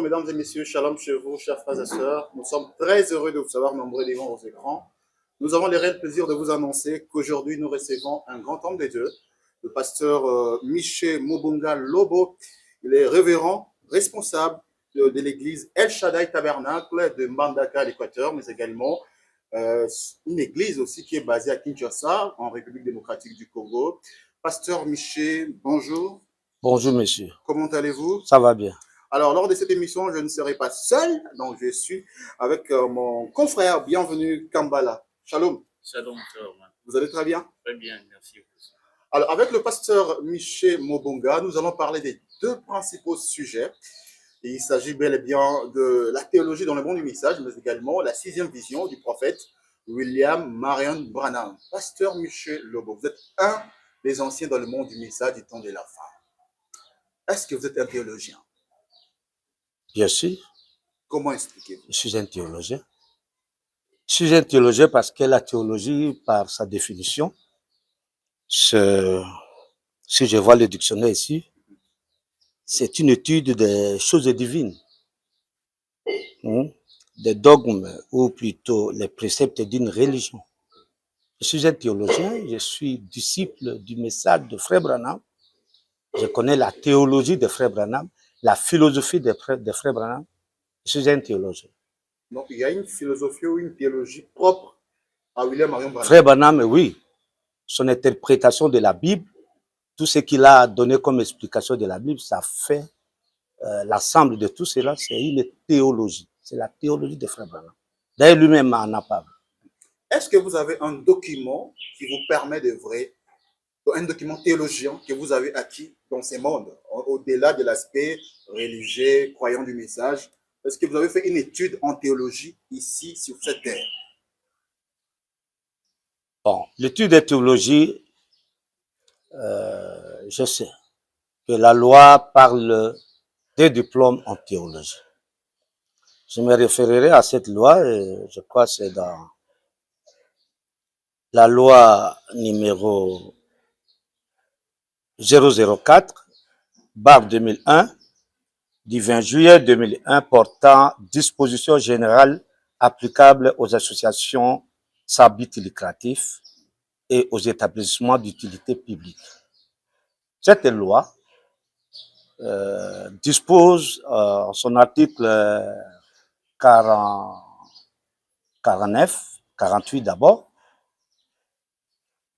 mesdames et messieurs, shalom chez vous, chers frères et sœurs. Nous sommes très heureux de vous savoir nombreux devant vos écrans. Nous avons le réel plaisir de vous annoncer qu'aujourd'hui, nous recevons un grand homme de Dieu, le pasteur Miché Mobonga Lobo. Il est révérend, responsable de l'église El Shaddai Tabernacle de Mbandaka à l'Équateur, mais également une église aussi qui est basée à Kinshasa, en République démocratique du Congo. Pasteur Miché, bonjour. Bonjour, monsieur. Comment allez-vous? Ça va bien. Alors, lors de cette émission, je ne serai pas seul, donc je suis avec mon confrère. Bienvenue, Kambala. Shalom. Shalom, frère. Vous allez très bien? Très bien, merci. Alors, avec le pasteur Miché Mobonga, nous allons parler des deux principaux sujets. Il s'agit bel et bien de la théologie dans le monde du message, mais également la sixième vision du prophète William Marion Branham. Pasteur Miché Lobo, vous êtes un des anciens dans le monde du message du temps de la fin. Est-ce que vous êtes un théologien? Bien sûr. Comment expliquez-vous? Je suis un théologien. Je suis un théologien parce que la théologie, par sa définition, si je vois le dictionnaire ici, c'est une étude des choses divines, des dogmes, ou plutôt les préceptes d'une religion. Je suis un théologien, je suis disciple du message de Frère Branham. Je connais la théologie de Frère Branham, la philosophie de Frère Branham. Je suis un théologien. Donc, il y a une philosophie ou une théologie propre à William Marion Branham. Frère Branham, oui. Son interprétation de la Bible, tout ce qu'il a donné comme explication de la Bible, ça fait l'ensemble de tout cela, c'est une théologie. C'est la théologie de Frère Branham. D'ailleurs, lui-même en a parlé. Est-ce que vous avez un document qui vous permet de vrai, un document théologien que vous avez acquis dans ces mondes, au-delà de l'aspect religieux, croyant du message? Est-ce que vous avez fait une étude en théologie ici, sur cette terre? Bon, l'étude de théologie, je sais que la loi parle des diplômes en théologie. Je me référerai à cette loi, et je crois que c'est dans la loi numéro 004/2001 du 20 juillet 2001 portant dispositions générales applicables aux associations sans but lucratif et aux établissements d'utilité publique. Cette loi dispose en son article 49, 48 d'abord.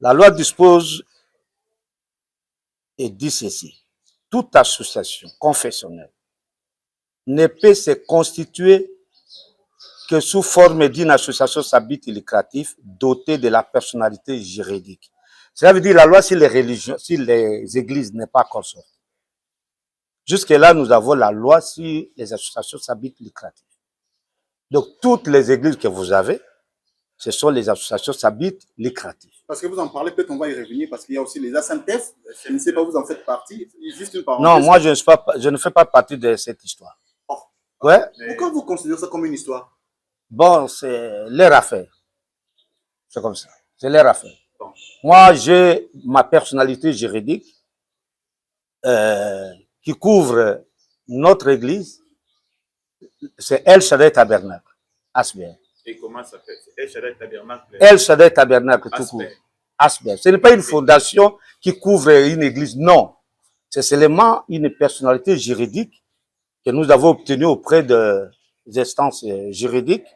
La loi dispose et dit ceci: toute association confessionnelle ne peut se constituer que sous forme d'une association sans but lucratif dotée de la personnalité juridique. Cela veut dire la loi si les religions, si les églises n'est pas consortée. Jusque-là, nous avons la loi sur les associations sans but lucratif. Donc, toutes les églises que vous avez, ce sont les associations sans but lucratif. Parce que vous en parlez, peut-être on va y revenir, parce qu'il y a aussi les ASMTF. Je ne sais pas, vous en faites partie. Juste une parenthèse. Non, moi, je ne fais pas partie de cette histoire. Oh. Ouais. Pourquoi vous considérez ça comme une histoire? Bon, c'est leur affaire. C'est comme ça. C'est leur affaire. Bon. Moi, j'ai ma personnalité juridique qui couvre notre église. C'est El Shaddai Tabernacle, Asbel. Et comment ça fait? El Shaddai Tabernacle. El Shaddai Tabernacle, tout court. Asbel. Ce n'est pas une fondation qui couvre une église, non. C'est seulement une personnalité juridique que nous avons obtenue auprès des instances juridiques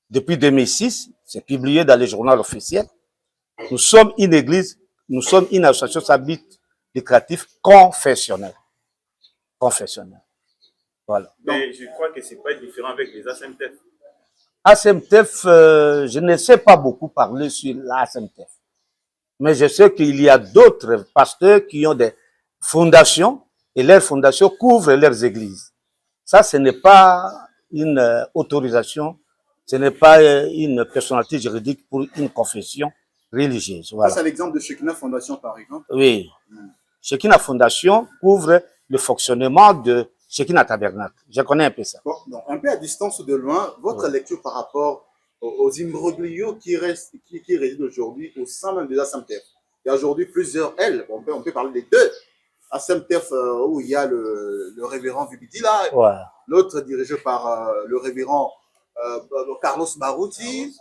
depuis 2006. C'est publié dans les journaux officiels. Nous sommes une église, nous sommes une association sans but lucratif confessionnelle. Confessionnelle. Voilà. Mais je crois que ce n'est pas différent avec les ASMTF. ASMTF, je ne sais pas beaucoup parler sur l'ASMTF. Mais je sais qu'il y a d'autres pasteurs qui ont des fondations et leurs fondations couvrent leurs églises. Ça, ce n'est pas une autorisation, ce n'est pas une personnalité juridique pour une confession religieuse. Voilà. Ça, c'est l'exemple de Shekinah Fondation, par exemple. Oui. Shekinah Fondation couvre le fonctionnement de Shekinah Tabernacle. Je connais un peu ça. Bon, donc, un peu à distance ou de loin, votre lecture par rapport aux imbroglios qui résident aujourd'hui au sein même des ASMTF. Il y a aujourd'hui plusieurs L, on peut parler des deux à SEMTEF où il y a le révérend Vibidi là, Ouais. l'autre dirigé par le révérend Carlos Barouti.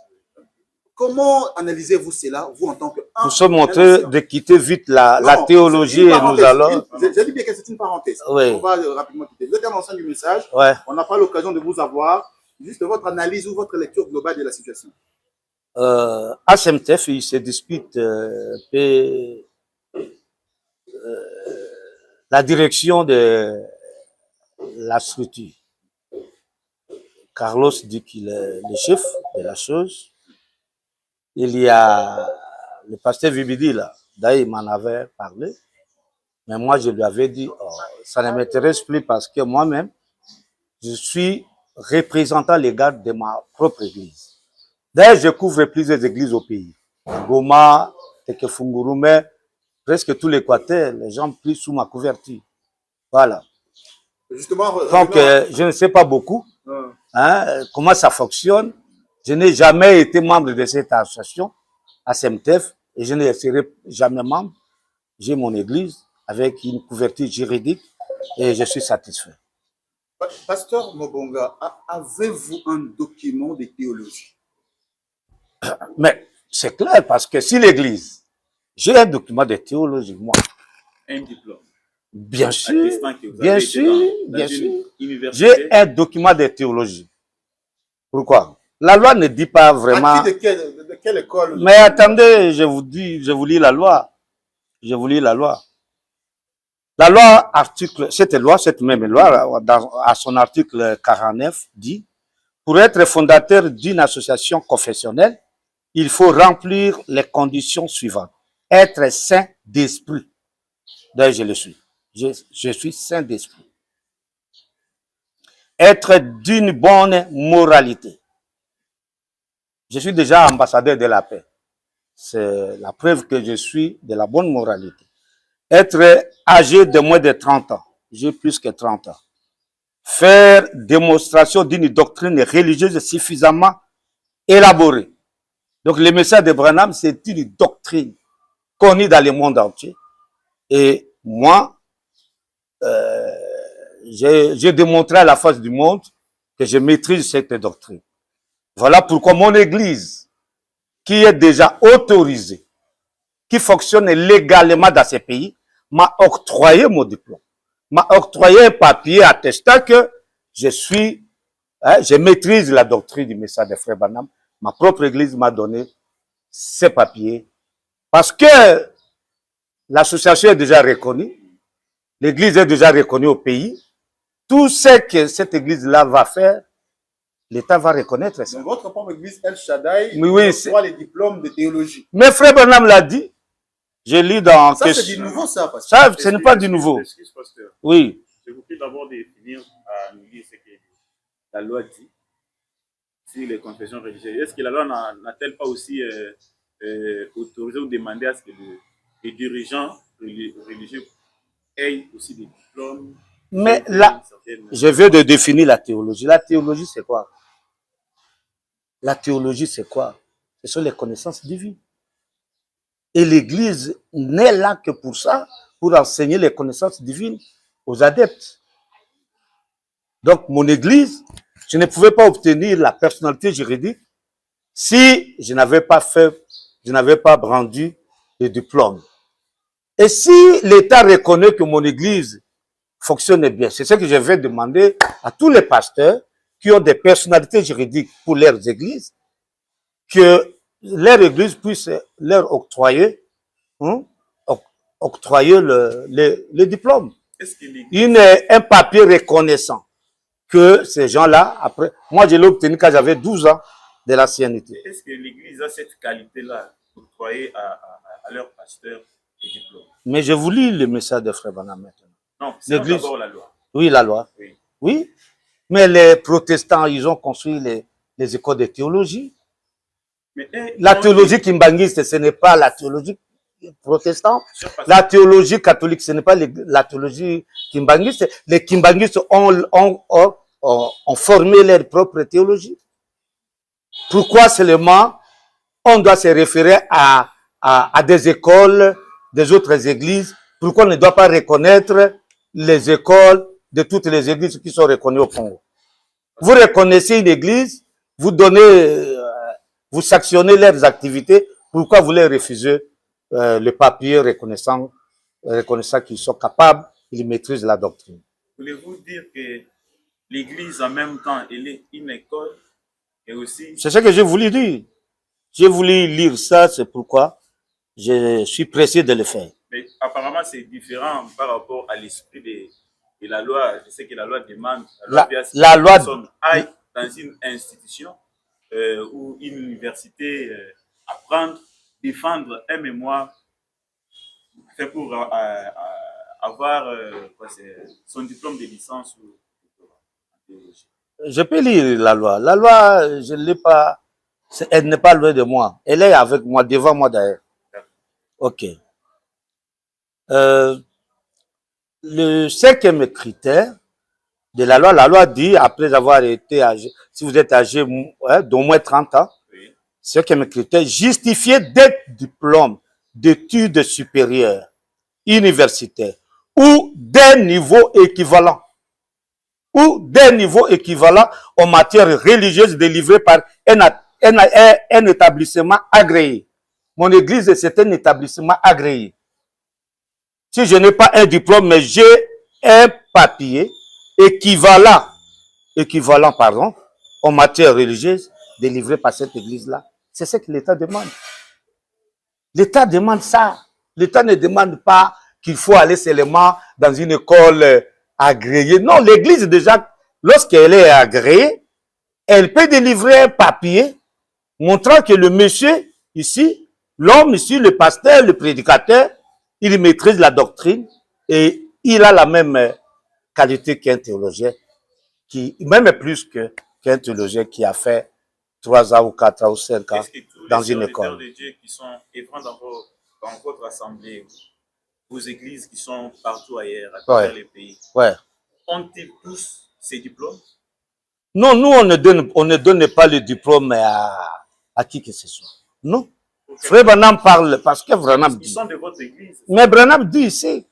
Comment analysez-vous cela, vous en tant que... Nous sommes en train de quitter vite la théologie et nous allons... J'ai dit bien que c'est une parenthèse. Oui. On va rapidement quitter. Vous êtes un ancien du message. Ouais. On n'a pas l'occasion de vous avoir. Juste votre analyse ou votre lecture globale de la situation. À SEMTEF, il se dispute la direction de la structure. Carlos dit qu'il est le chef de la chose. Il y a le pasteur Vibidi là, d'ailleurs il m'en avait parlé, mais moi je lui avais dit, oh, ça ne m'intéresse plus parce que moi-même, je suis représentant légal de ma propre église. D'ailleurs, je couvre plusieurs églises au pays. Goma, Tekefungurume, presque tout l'Équateur, les gens prient sous ma couverture. Voilà. Justement, donc, je ne sais pas beaucoup comment ça fonctionne. Je n'ai jamais été membre de cette association à SEMTEF et je ne serai jamais membre. J'ai mon église avec une couverture juridique et je suis satisfait. Pasteur Mobonga, avez-vous un document de théologie? Mais c'est clair parce que si l'église, j'ai un document de théologie, moi. Un diplôme. Bien sûr, bien sûr, bien sûr. J'ai un document de théologie. Pourquoi? La loi ne dit pas vraiment. De quelle école? Mais attendez, je vous lis la loi. Je vous lis la loi. La loi, cette même loi, à son article 49, dit, pour être fondateur d'une association confessionnelle, il faut remplir les conditions suivantes. Être saint d'esprit. D'ailleurs, je le suis. Je suis saint d'esprit. Être d'une bonne moralité. Je suis déjà ambassadeur de la paix. C'est la preuve que je suis de la bonne moralité. Être âgé de moins de 30 ans. J'ai plus que 30 ans. Faire démonstration d'une doctrine religieuse suffisamment élaborée. Donc le message de Branham, c'est une doctrine connue dans le monde entier. Et moi, j'ai démontré à la face du monde que je maîtrise cette doctrine. Voilà pourquoi mon église, qui est déjà autorisée, qui fonctionne légalement dans ces pays, m'a octroyé mon diplôme, m'a octroyé un papier attestant que je maîtrise la doctrine du message de Frère Branham. Ma propre église m'a donné ces papiers parce que l'association est déjà reconnue, l'église est déjà reconnue au pays. Tout ce que cette église-là va faire, l'État va reconnaître ça. Donc, votre propre église, El Shaddai, oui, reçoit les diplômes de théologie. Mais Frère Branham l'a dit. Je lis dans... Ça, c'est du nouveau, ça, parce ça, ce n'est pas du nouveau. Excuse, pasteur. Oui. Je vous prie d'abord de finir à nous dire ce que la loi dit sur les confessions religieuses. Est-ce que la loi n'a-t-elle pas aussi autorisé ou demandé à ce que les dirigeants religieux aient aussi des diplômes? Mais là, je veux de définir la théologie. La théologie, c'est quoi? La théologie, c'est quoi? Ce sont les connaissances divines. Et l'Église n'est là que pour ça, pour enseigner les connaissances divines aux adeptes. Donc, mon Église, je ne pouvais pas obtenir la personnalité juridique si je n'avais pas brandi le diplôme. Et si l'État reconnaît que mon Église fonctionne bien, c'est ce que je vais demander à tous les pasteurs qui ont des personnalités juridiques pour leurs églises, que leur église puisse leur octroyer, le diplôme. Un papier reconnaissant que ces gens-là, après, moi je l'ai obtenu quand j'avais 12 ans de l'ancienneté. Est-ce que l'église a cette qualité-là d'octroyer à leurs pasteurs des diplômes? Mais je vous lis le message de Frère Branham maintenant. Non, c'est d'abord la loi. Oui, la loi. Oui. Oui. Mais les protestants, ils ont construit les écoles de théologie. Mais, la théologie kimbangiste, ce n'est pas la théologie protestante. La théologie catholique, ce n'est pas la théologie kimbangiste. Les kimbangistes ont formé leur propre théologie. Pourquoi seulement on doit se référer à des écoles des autres églises Pourquoi on ne doit pas reconnaître les écoles de toutes les églises qui sont reconnues au Congo? Vous reconnaissez une église, vous donnez, vous sanctionnez leurs activités. Pourquoi vous les refusez le papier reconnaissant qu'ils sont capables, ils maîtrisent la doctrine? Voulez-vous dire que l'Église, en même temps, elle est une école et aussi... C'est ce que j'ai voulu dire. J'ai voulu lire ça, c'est pourquoi je suis pressé de le faire. Mais apparemment, c'est différent par rapport à l'esprit de la loi. Je sais que la loi demande la loi aille dans une institution ou une université apprendre, défendre un mémoire fait pour avoir son diplôme de licence ou en théologie. Je peux lire la loi. La loi, je ne l'ai pas. Elle n'est pas loin de moi. Elle est avec moi, devant moi d'ailleurs. Ok. Le cinquième critère de la loi dit, après avoir été âgé, si vous êtes âgé d'au moins 30 ans, Oui. cinquième critère, justifier d'être diplôme d'études supérieures, universitaires, ou d'un niveau équivalent, en matière religieuse délivré par un établissement agréé. Mon église, c'est un établissement agréé. Si je n'ai pas un diplôme, mais j'ai un papier équivalent, en matière religieuse délivré par cette église-là, c'est ce que l'État demande. L'État demande ça. L'État ne demande pas qu'il faut aller seulement dans une école agréée. Non, l'église déjà, lorsqu'elle est agréée, elle peut délivrer un papier montrant que le monsieur ici, l'homme ici, le pasteur, le prédicateur, il maîtrise la doctrine et il a la même qualité qu'un théologien, même plus qu'un théologien qui a fait 3 ans ou 4 ans ou 5 ans dans une école. De Dieu qui sont œuvrant dans votre assemblée, vos églises qui sont partout ailleurs, à travers les pays, ont-ils tous ces diplômes? Non, nous, on ne donne pas le diplôme à qui que ce soit. Non. Okay. Frère Branham parle, parce que Branham dit. Ils sont de votre église. Mais Branham dit ici.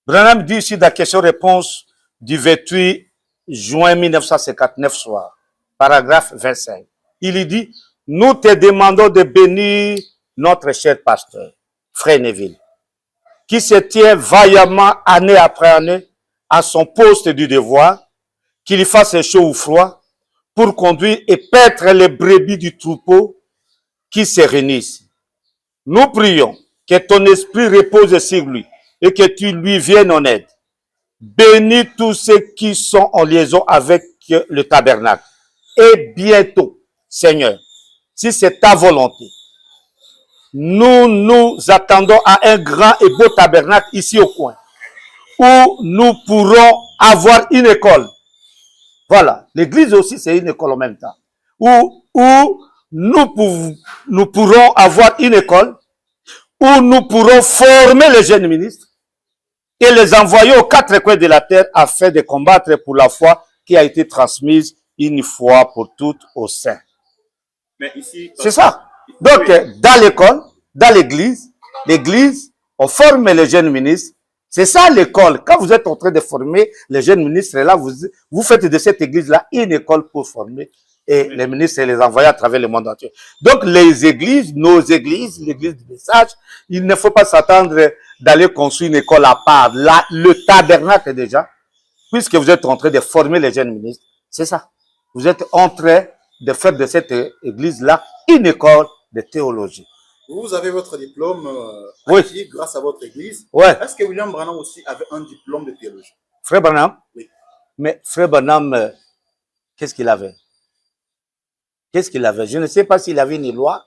Branham dit ici dans la question-réponse du 28 juin 1959 soir, paragraphe 25. Il dit, nous te demandons de bénir notre cher pasteur, Frère Neville, qui se tient vaillamment année après année à son poste du devoir, qu'il fasse chaud ou froid, pour conduire et paître les brebis du troupeau qui se réunissent. Nous prions que ton esprit repose sur lui et que tu lui viennes en aide. Bénis tous ceux qui sont en liaison avec le tabernacle. Et bientôt, Seigneur, si c'est ta volonté, nous attendons à un grand et beau tabernacle ici au coin, où nous pourrons avoir une école. Voilà, l'église aussi c'est une école en même temps. Où nous pourrons avoir une école, où nous pourrons former les jeunes ministres et les envoyer aux 4 coins de la terre afin de combattre pour la foi qui a été transmise une fois pour toutes aux saints. Mais ici, c'est ça. Donc, dans l'école, dans l'église, on forme les jeunes ministres. C'est ça l'école. Quand vous êtes en train de former les jeunes ministres, là, vous faites de cette église-là une école pour former et les ministres et les envoyer à travers le monde entier. Donc, les églises, nos églises, l'église du message, il ne faut pas s'attendre d'aller construire une école à part. Là, le tabernacle déjà, puisque vous êtes en train de former les jeunes ministres, c'est ça. Vous êtes en train de faire de cette église-là une école de théologie. Vous avez votre diplôme acquis grâce à votre église. Est-ce que William Branham aussi avait un diplôme de théologie? Frère Branham? Oui. Mais Frère Branham, qu'est-ce qu'il avait? Je ne sais pas s'il avait une loi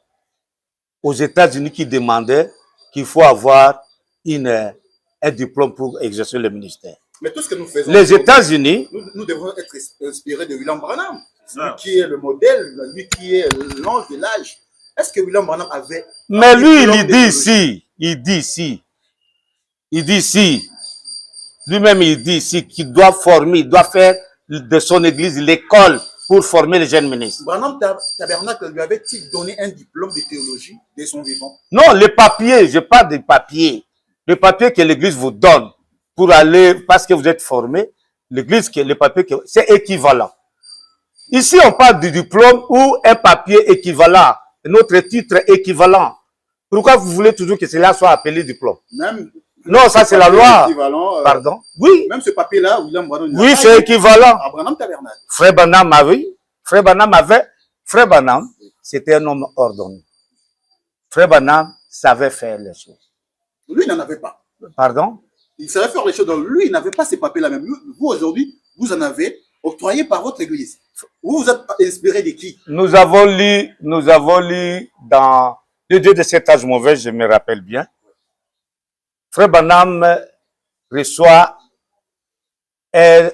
aux États-Unis qui demandait qu'il faut avoir un diplôme pour exercer le ministère. Mais tout ce que nous faisons, les États-Unis, nous devons être inspirés de William Branham, lui qui est le modèle, lui qui est l'ange de l'âge. Est-ce que William Branham avait... Mais lui, il dit ici, lui-même il dit ici qu'il doit former, il doit faire de son église l'école pour former les jeunes ministres. Branham Tabernacle lui avait-il donné un diplôme de théologie de son vivant? Non, les papiers, je parle des papiers. le papier que l'église vous donne pour aller, parce que vous êtes formé, l'église, le papier, c'est équivalent. Ici, on parle du diplôme ou un papier équivalent, notre titre équivalent. Pourquoi vous voulez toujours que cela soit appelé diplôme? Même Non, ça c'est la loi. Pardon? Oui. Même ce papier-là, William Branham. Oui, c'est équivalent. Abraham Tabernacle. Frère Branham, c'était un homme ordonné. Frère Branham savait faire les choses. Lui, il n'en avait pas. Pardon? Il savait faire les choses. Donc, lui, il n'avait pas ces papiers-là même. Vous, aujourd'hui, vous en avez octroyé par votre église. Vous vous êtes inspiré de qui? Nous avons lu dans le Dieu de cet âge mauvais, je me rappelle bien. Frère Branham reçoit un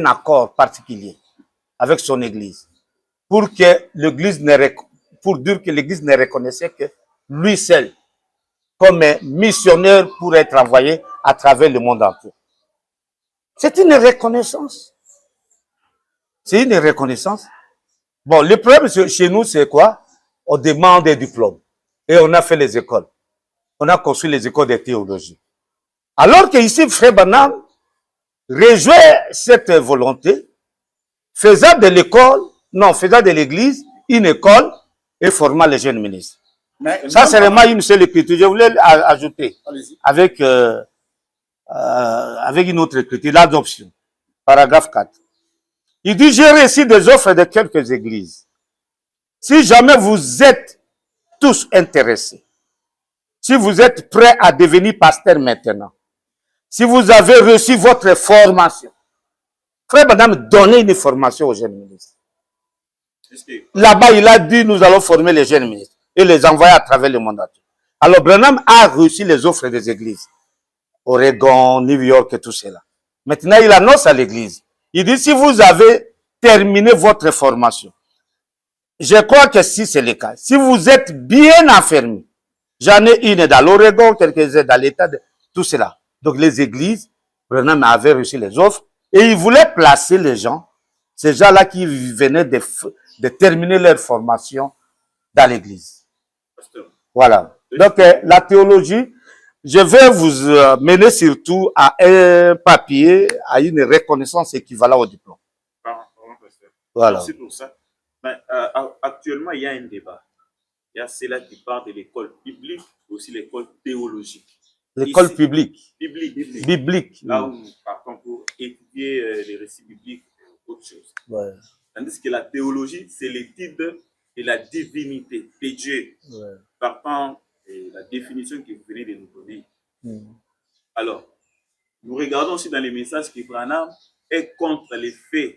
accord particulier avec son église pour dire que l'église ne reconnaissait que lui seul comme un missionnaire pour être envoyé à travers le monde entier. C'est une reconnaissance. C'est une reconnaissance. Bon, le problème chez nous, c'est quoi? On demande des diplômes. Et on a fait les écoles. On a construit les écoles de théologie. Alors que ici, Frère Branham rejoint cette volonté, faisant de l'église une école et formant les jeunes ministres. Mais ça, c'est vraiment une seule écriture. Je voulais ajouter avec une autre écriture, l'adoption. Paragraphe 4. Il dit, j'ai reçu des offres de quelques églises. Si jamais vous êtes tous intéressés, si vous êtes prêts à devenir pasteur maintenant, si vous avez reçu votre formation, Frère Branham donnait une formation aux jeunes ministres. Là-bas, il a dit, nous allons former les jeunes ministres et les envoyer à travers le monde entier. Alors, Branham a reçu les offres des églises. Oregon, New York et tout cela. Maintenant, il annonce à l'église. Il dit, si vous avez terminé votre formation, je crois que si c'est le cas, si vous êtes bien enfermés, j'en ai une dans l'Oregon, quelques-uns dans l'État, tout cela. Donc les églises, Branham avait reçu les offres et il voulait placer les gens, ces gens-là qui venaient de terminer leur formation dans l'église. Voilà. Donc la théologie, je vais vous mener surtout à un papier, à une reconnaissance équivalente au diplôme. Voilà. Merci pour ça. Mais, actuellement, il y a un débat. Il y a ceux-là qui parlent de l'école biblique, aussi l'école théologique. L'école publique. Biblique. Là où nous partons pour étudier les récits bibliques et autre chose. Ouais. Tandis que la théologie, c'est l'étude de la divinité de Dieu. Ouais. Partant de la définition que vous venez de nous donner. Alors, nous regardons aussi dans les messages que Branham est contre les faits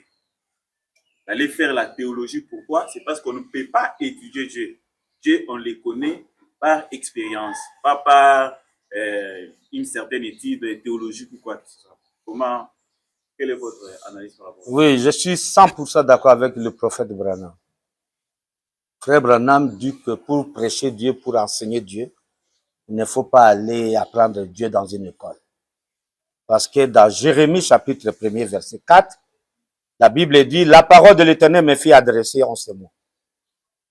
d'aller faire la théologie. Pourquoi? C'est parce qu'on ne peut pas étudier Dieu. Dieu, on le connaît par expérience, pas par une certaine étude théologique ou quoi que ce soit. Comment, quelle est votre analyse par rapport à ça? Oui, je suis 100% d'accord avec le prophète Branham. Frère Branham dit que pour prêcher Dieu, pour enseigner Dieu, il ne faut pas aller apprendre Dieu dans une école. Parce que dans Jérémie chapitre 1er verset 4, la Bible dit, la parole de l'Éternel me fit adresser en ce mot.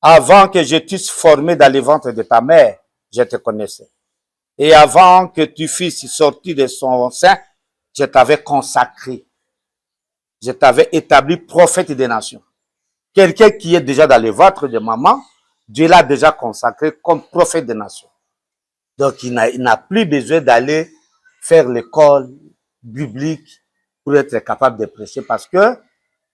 Avant que je t'eusse formé dans le ventre de ta mère, je te connaissais. Et avant que tu fusses sorti de son sein, je t'avais consacré. Je t'avais établi prophète des nations. Quelqu'un qui est déjà dans le ventre de maman, Dieu l'a déjà consacré comme prophète des nations. Donc, il n'a plus besoin d'aller faire l'école biblique pour être capable de prêcher parce que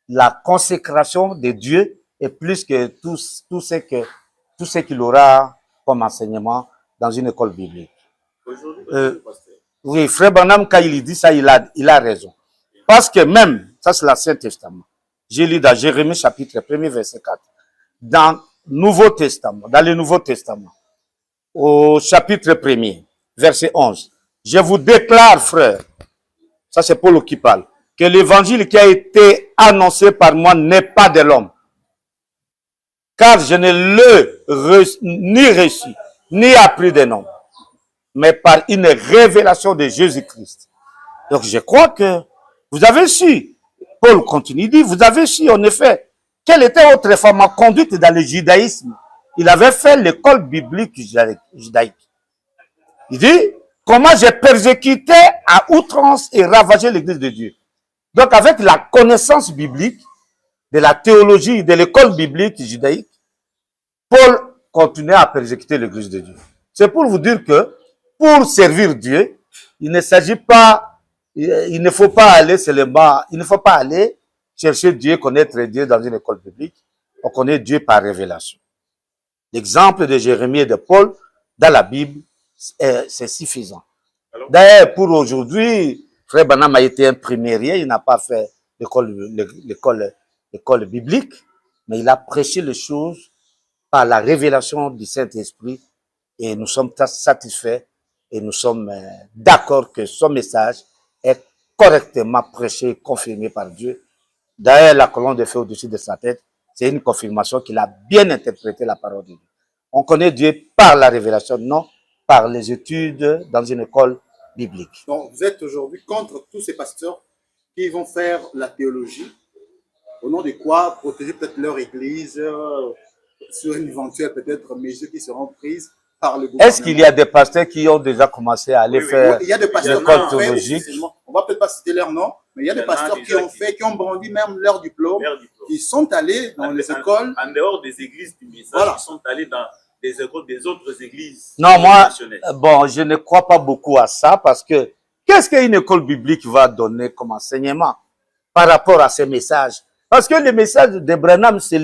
la consécration de Dieu est plus que tout ce qu'il aura comme enseignement dans une école biblique. Oui, Frère Branham, quand il dit ça, il a raison. Parce que même, ça c'est l'Ancien Testament. J'ai lu dans Jérémie chapitre 1er verset 4. Dans le Nouveau Testament, au chapitre 1er, verset 11. Je vous déclare, frère, ça c'est Paul qui parle, que l'évangile qui a été annoncé par moi n'est pas de l'homme. Car je ne l'ai ni reçu, ni appris d'un homme, mais par une révélation de Jésus-Christ. Donc je crois que vous avez su, Paul continue, il dit, vous avez su en effet, quelle était votre réforme conduite dans le judaïsme. Il avait fait l'école biblique judaïque. Il dit, comment j'ai persécuté à outrance et ravagé l'église de Dieu. Donc, avec la connaissance biblique, de la théologie, de l'école biblique judaïque, Paul continuait à persécuter l'église de Dieu. C'est pour vous dire que, pour servir Dieu, il ne s'agit pas, il ne faut pas aller seulement, il ne faut pas aller chercher Dieu, connaître Dieu dans une école biblique. On connaît Dieu par révélation. L'exemple de Jérémie et de Paul dans la Bible, c'est suffisant. D'ailleurs, pour aujourd'hui, Frère Branham a été un primérien, il n'a pas fait l'école biblique, mais il a prêché les choses par la révélation du Saint-Esprit et nous sommes satisfaits et nous sommes d'accord que son message est correctement prêché et confirmé par Dieu. D'ailleurs, la colonne de feu au-dessus de sa tête, c'est une confirmation qu'il a bien interprété la parole de Dieu. On connaît Dieu par la révélation, non par les études dans une école biblique. Donc, vous êtes aujourd'hui contre tous ces pasteurs qui vont faire la théologie, au nom de quoi protéger peut-être leur église sur une éventuelle peut-être mesure qui seront prises par le gouvernement. Est-ce qu'il y a des pasteurs qui ont déjà commencé à aller faire il y a des pasteurs l'école théologique? On va peut-être pas citer leur nom, mais il y a des pasteurs qui ont brandi même leur diplôme, qui sont allés dans les écoles. En dehors des églises du message, Voilà. Ils sont allés dans des écoles des autres églises. Non, moi, bon, je ne crois pas beaucoup à ça parce que qu'est-ce qu'une école biblique va donner comme enseignement par rapport à ces messages? Parce que les messages de Branham, c'est